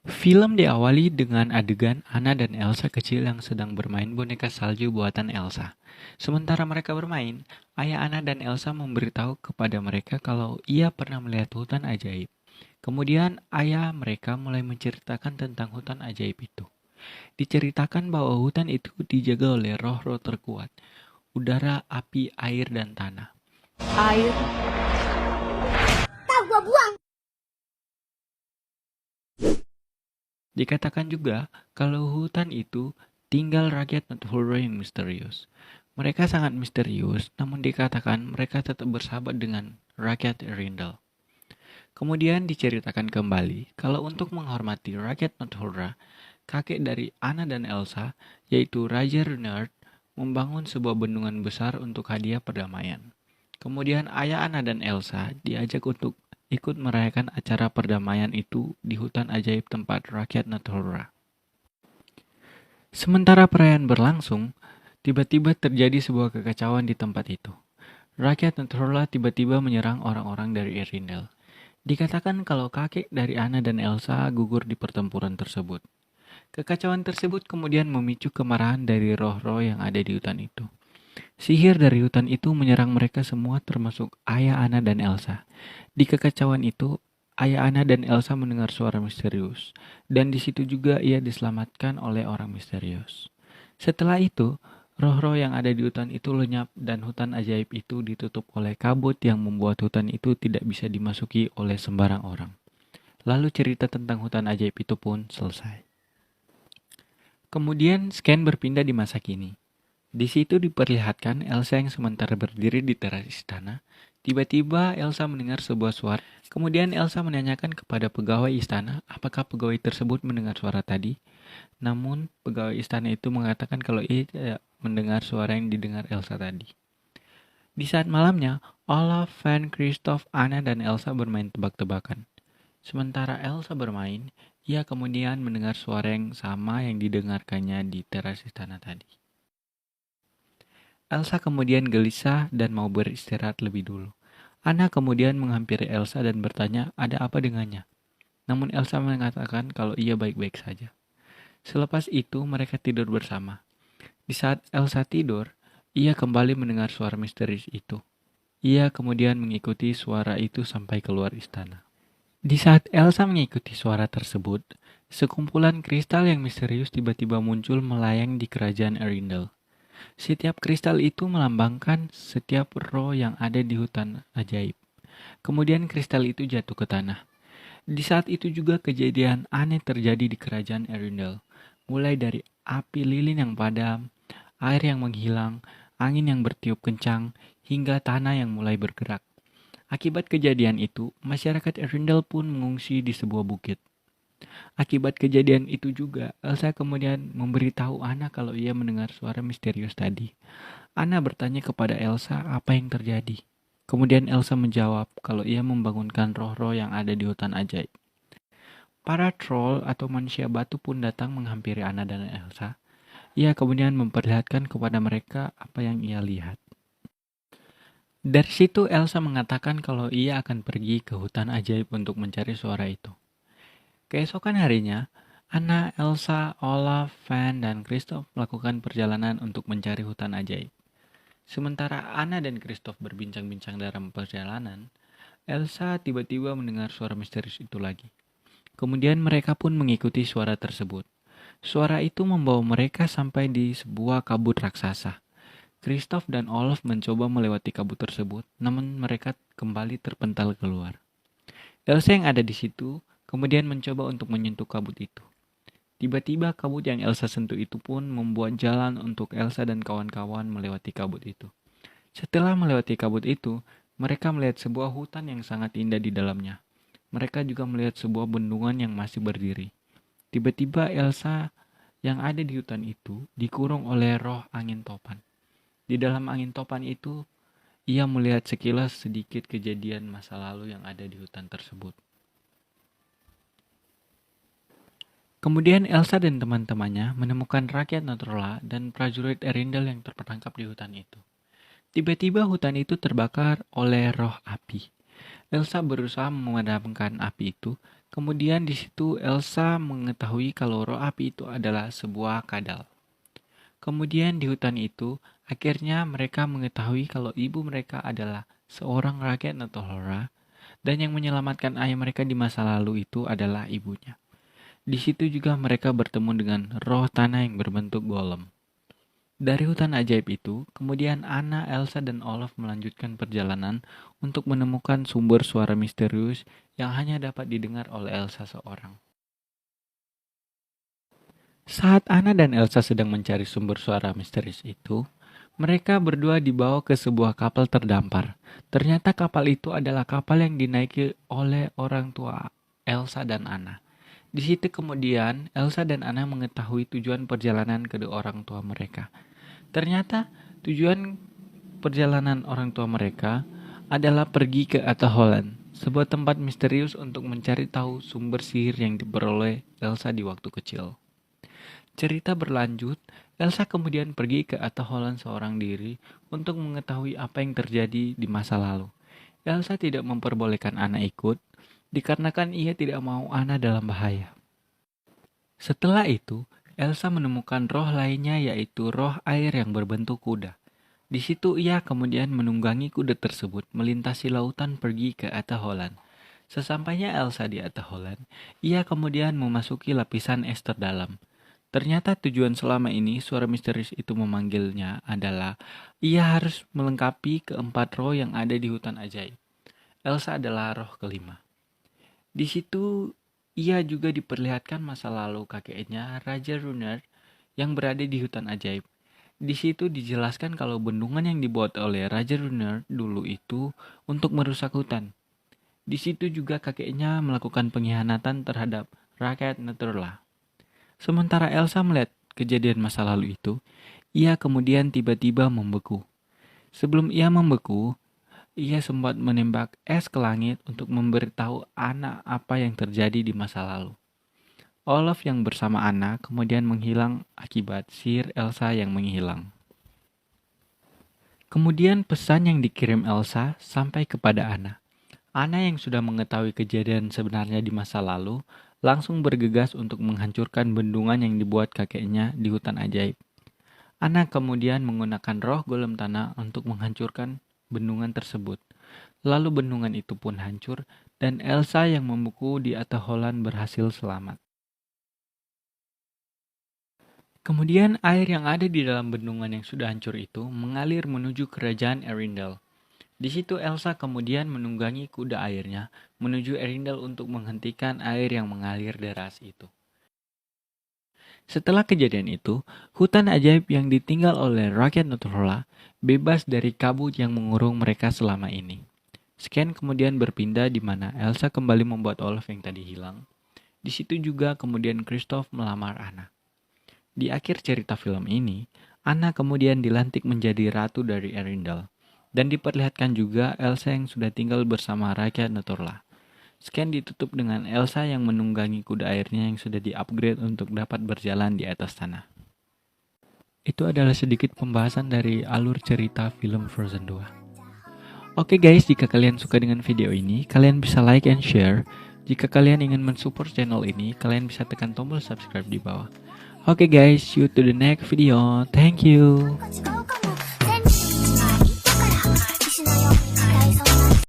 Film diawali dengan adegan Anna dan Elsa kecil yang sedang bermain boneka salju buatan Elsa. Sementara mereka bermain, ayah Anna dan Elsa memberitahu kepada mereka kalau ia pernah melihat hutan ajaib. Kemudian ayah mereka mulai menceritakan tentang hutan ajaib itu. Diceritakan bahwa hutan itu dijaga oleh roh-roh terkuat, udara, api, air, dan tanah. Air. Tahu gua buang. Dikatakan juga kalau hutan itu tinggal rakyat Nathulra yang misterius. Mereka sangat misterius, namun dikatakan mereka tetap bersahabat dengan rakyat Erindel. Kemudian diceritakan kembali kalau untuk menghormati rakyat Nathulra, kakek dari Anna dan Elsa, yaitu Raja Renard, membangun sebuah bendungan besar untuk hadiah perdamaian. Kemudian ayah Anna dan Elsa diajak untuk ikut merayakan acara perdamaian itu di hutan ajaib tempat rakyat Nathulra. Sementara perayaan berlangsung, tiba-tiba terjadi sebuah kekacauan di tempat itu. Rakyat Nathulra tiba-tiba menyerang orang-orang dari Erindel. Dikatakan kalau kakek dari Anna dan Elsa gugur di pertempuran tersebut. Kekacauan tersebut kemudian memicu kemarahan dari roh-roh yang ada di hutan itu. Sihir dari hutan itu menyerang mereka semua termasuk ayah Anna dan Elsa. Di kekacauan itu, ayah Anna dan Elsa mendengar suara misterius, dan di situ juga ia diselamatkan oleh orang misterius. Setelah itu, roh-roh yang ada di hutan itu lenyap dan hutan ajaib itu ditutup oleh kabut yang membuat hutan itu tidak bisa dimasuki oleh sembarang orang. Lalu cerita tentang hutan ajaib itu pun selesai. Kemudian scan berpindah di masa kini. Di situ diperlihatkan Elsa yang sementara berdiri di teras istana. Tiba-tiba Elsa mendengar sebuah suara. Kemudian Elsa menanyakan kepada pegawai istana apakah pegawai tersebut mendengar suara tadi. Namun pegawai istana itu mengatakan kalau ia tidak mendengar suara yang didengar Elsa tadi. Di saat malamnya, Olaf, Van, Christoph, Anna, dan Elsa bermain tebak-tebakan. Sementara Elsa bermain, ia kemudian mendengar suara yang sama yang didengarkannya di teras istana tadi. Elsa kemudian gelisah dan mau beristirahat lebih dulu. Anna kemudian menghampiri Elsa dan bertanya ada apa dengannya. Namun Elsa mengatakan kalau ia baik-baik saja. Selepas itu mereka tidur bersama. Di saat Elsa tidur, ia kembali mendengar suara misterius itu. Ia kemudian mengikuti suara itu sampai keluar istana. Di saat Elsa mengikuti suara tersebut, sekumpulan kristal yang misterius tiba-tiba muncul melayang di kerajaan Arendelle. Setiap kristal itu melambangkan setiap roh yang ada di hutan ajaib. Kemudian kristal itu jatuh ke tanah. Di saat itu juga kejadian aneh terjadi di kerajaan Arendelle. Mulai dari api lilin yang padam, air yang menghilang, angin yang bertiup kencang, hingga tanah yang mulai bergerak. Akibat kejadian itu, masyarakat Arendelle pun mengungsi di sebuah bukit. Akibat kejadian itu juga, Elsa kemudian memberitahu Anna kalau ia mendengar suara misterius tadi. Anna bertanya kepada Elsa apa yang terjadi. Kemudian Elsa menjawab kalau ia membangunkan roh-roh yang ada di hutan ajaib. Para troll atau manusia batu pun datang menghampiri Anna dan Elsa. Ia kemudian memperlihatkan kepada mereka apa yang ia lihat. Dari situ Elsa mengatakan kalau ia akan pergi ke hutan ajaib untuk mencari suara itu. Keesokan harinya, Anna, Elsa, Olaf, Van, dan Christoph melakukan perjalanan untuk mencari hutan ajaib. Sementara Anna dan Christoph berbincang-bincang dalam perjalanan, Elsa tiba-tiba mendengar suara misterius itu lagi. Kemudian mereka pun mengikuti suara tersebut. Suara itu membawa mereka sampai di sebuah kabut raksasa. Christoph dan Olaf mencoba melewati kabut tersebut, namun mereka kembali terpental keluar. Elsa yang ada di situ kemudian mencoba untuk menyentuh kabut itu. Tiba-tiba kabut yang Elsa sentuh itu pun membuat jalan untuk Elsa dan kawan-kawan melewati kabut itu. Setelah melewati kabut itu, mereka melihat sebuah hutan yang sangat indah di dalamnya. Mereka juga melihat sebuah bendungan yang masih berdiri. Tiba-tiba Elsa yang ada di hutan itu dikurung oleh roh angin topan. Di dalam angin topan itu, ia melihat sekilas sedikit kejadian masa lalu yang ada di hutan tersebut. Kemudian Elsa dan teman-temannya menemukan rakyat Natrola dan prajurit Erindel yang terperangkap di hutan itu. Tiba-tiba hutan itu terbakar oleh roh api. Elsa berusaha memadamkan api itu, Kemudian di situ Elsa mengetahui kalau roh api itu adalah sebuah kadal. Kemudian di hutan itu, akhirnya mereka mengetahui kalau ibu mereka adalah seorang rakyat Notohora dan yang menyelamatkan ayah mereka di masa lalu itu adalah ibunya. Di situ juga mereka bertemu dengan roh tanah yang berbentuk golem. Dari hutan ajaib itu, kemudian Anna, Elsa, dan Olaf melanjutkan perjalanan untuk menemukan sumber suara misterius yang hanya dapat didengar oleh Elsa seorang. Saat Anna dan Elsa sedang mencari sumber suara misterius itu, mereka berdua dibawa ke sebuah kapal terdampar. Ternyata kapal itu adalah kapal yang dinaiki oleh orang tua Elsa dan Anna. Di situ kemudian Elsa dan Anna mengetahui tujuan perjalanan kedua orang tua mereka. Ternyata tujuan perjalanan orang tua mereka adalah pergi ke Ataholan, sebuah tempat misterius untuk mencari tahu sumber sihir yang diperoleh Elsa di waktu kecil. Cerita berlanjut, Elsa kemudian pergi ke Ataholan seorang diri untuk mengetahui apa yang terjadi di masa lalu. Elsa tidak memperbolehkan Anna ikut, dikarenakan ia tidak mau Anna dalam bahaya. Setelah itu, Elsa menemukan roh lainnya yaitu roh air yang berbentuk kuda. Di situ ia kemudian menunggangi kuda tersebut melintasi lautan pergi ke Ataholan. Sesampainya Elsa di Ataholan, ia kemudian memasuki lapisan es terdalam. Ternyata tujuan selama ini suara misterius itu memanggilnya adalah ia harus melengkapi keempat roh yang ada di hutan ajaib. Elsa adalah roh kelima. Di situ ia juga diperlihatkan masa lalu kakeknya Raja Runner yang berada di hutan ajaib. Di situ dijelaskan kalau bendungan yang dibuat oleh Raja Runner dulu itu untuk merusak hutan. Di situ juga kakeknya melakukan pengkhianatan terhadap rakyat Netherla. Sementara Elsa melihat kejadian masa lalu itu, ia kemudian tiba-tiba membeku. Sebelum ia membeku, ia sempat menembak es ke langit untuk memberitahu Anna apa yang terjadi di masa lalu. Olaf yang bersama Anna kemudian menghilang akibat sihir Elsa yang menghilang. Kemudian pesan yang dikirim Elsa sampai kepada Anna. Anna yang sudah mengetahui kejadian sebenarnya di masa lalu, langsung bergegas untuk menghancurkan bendungan yang dibuat kakeknya di hutan ajaib. Anna kemudian menggunakan roh golem tanah untuk menghancurkan bendungan tersebut. Lalu bendungan itu pun hancur dan Elsa yang membeku di Ataholan berhasil selamat. Kemudian air yang ada di dalam bendungan yang sudah hancur itu mengalir menuju kerajaan Arendelle. Di situ Elsa kemudian menunggangi kuda airnya menuju Arendelle untuk menghentikan air yang mengalir deras itu. Setelah kejadian itu, hutan ajaib yang ditinggal oleh rakyat Notohora bebas dari kabut yang mengurung mereka selama ini. Scan kemudian berpindah di mana Elsa kembali membuat Olaf yang tadi hilang. Di situ juga kemudian Kristoff melamar Anna. Di akhir cerita film ini, Anna kemudian dilantik menjadi ratu dari Arendelle. Dan diperlihatkan juga Elsa yang sudah tinggal bersama rakyat Notohora. Scan ditutup dengan Elsa yang menunggangi kuda airnya yang sudah di-upgrade untuk dapat berjalan di atas tanah. Itu adalah sedikit pembahasan dari alur cerita film Frozen 2. Oke guys, jika kalian suka dengan video ini, kalian bisa like and share. Jika kalian ingin mensupport channel ini, kalian bisa tekan tombol subscribe di bawah. Oke guys, see you to the next video. Thank you.